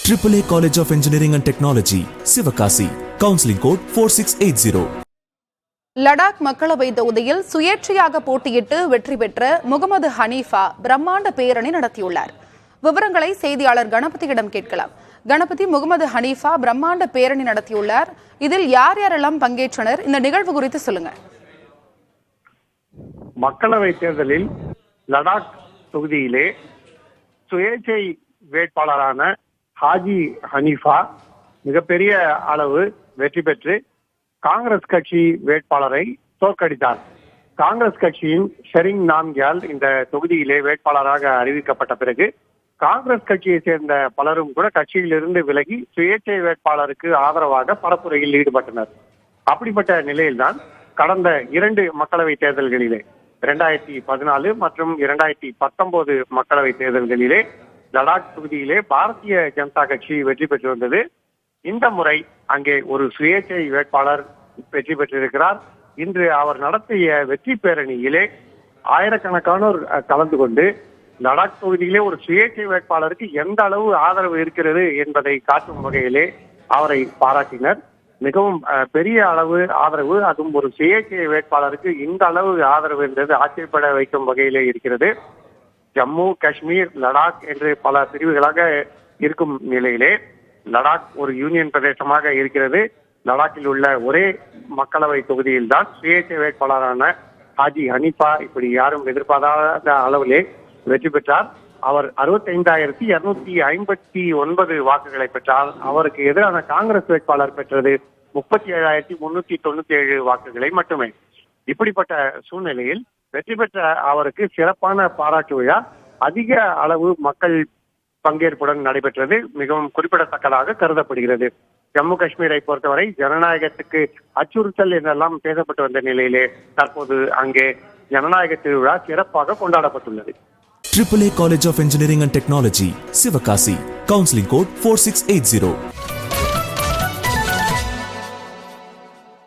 AAA College of Engineering and Technology, Sivakasi. Counseling code 4680. Ladakh மக்களவை தொகுதியில் சுயேட்சையாக போட்டியிட்டு வெற்றி பெற்ற முகமது ஹனீஃபா பிரம்மாண்ட பேரணி நடத்தியுள்ளார். விவரங்களை செய்தியாளர் கணபதியிடம் கேட்கலாம். கணபதி, முகமது ஹனீஃபா பிரம்மாண்ட பேரணி நடத்தியுள்ளார். இதில் யார் யாரெல்லாம் பங்கேற்றனர்? இந்த நிகழ்வு குறித்து சொல்லுங்க. மக்களவை தேர்தலில் லடாக் தொகுதியிலே சுயேட்சை வேட்பாளரான ஹாஜி ஹனீஃபா மிகப்பெரிய அளவு வெற்றி பெற்று காங்கிரஸ் கட்சி வேட்பாளரை தோற்கடித்தார். காங்கிரஸ் கட்சியின் ஷெரிங் நாம்கியால் இந்த தொகுதியிலே வேட்பாளராக அறிவிக்கப்பட்ட பிறகு காங்கிரஸ் கட்சியை சேர்ந்த பலரும் கூட கட்சியிலிருந்து விலகி சுயேட்சை வேட்பாளருக்கு ஆதரவாக பரப்புரையில் ஈடுபட்டனர். அப்படிப்பட்ட நிலையில்தான் கடந்த 2 மக்களவை தேர்தல்களிலே 2014 மற்றும் 2019 மக்களவை தேர்தல்களிலே லடாக் தொகுதியிலே பாரதிய ஜனதா கட்சி வெற்றி பெற்று வந்தது. இந்த முறை அங்கே ஒரு சுயேட்சை வேட்பாளர் வெற்றி பெற்றிருக்கிறார். இன்று அவர் நடத்திய வெற்றி பேரணியிலே ஆயிரக்கணக்கானோர் கலந்து கொண்டு லடாக் தொகுதியிலே ஒரு சுயேட்சை வேட்பாளருக்கு எந்த அளவு ஆதரவு இருக்கிறது என்பதை காட்டும் வகையிலே அவரை பாராட்டினர். மிகவும் பெரிய அளவு ஆதரவு, அதுவும் ஒரு சுயேட்சை வேட்பாளருக்கு இந்த அளவு ஆதரவு என்பது ஆச்சரியப்பட வைக்கும் வகையிலே இருக்கிறது. ஜம்மு காஷ்மீர், லடாக் என்று பல பிரிவுகளாக இருக்கும் நிலையிலே லடாக் ஒரு யூனியன் பிரதேசமாக இருக்கிறது. லடாக்கில் உள்ள ஒரே மக்களவை தொகுதியில் தான் சுயேட்சை வேட்பாளரான ஹாஜி ஹனீஃபா இப்படி யாரும் எதிர்பாராத அளவிலே வெற்றி பெற்றார். அவர் 65,259 வாக்குகளை பெற்றார். அவருக்கு எதிரான காங்கிரஸ் வேட்பாளர் பெற்றது 37,397 வாக்குகளை மட்டுமே. இப்படிப்பட்ட சூழ்நிலையில் வெற்றி பெற்ற அவருக்கு சிறப்பான பாராட்டு விழா அதிக அளவு மக்கள் பங்கேற்புடன் நடைபெற்றது மிகவும் குறிப்பிடத்தக்கதாக கருதப்படுகிறது. ஜம்மு காஷ்மீரை பொறுத்தவரை ஜனநாயகத்துக்கு அச்சுறுத்தல் என்றெல்லாம் பேசப்பட்டு வந்த நிலையிலே தற்போது அங்கே ஜனநாயக திருவிழா சிறப்பாக கொண்டாடப்பட்டுள்ளது. AAA College of Engineering and Technology, Sivakasi. Counseling code 4680.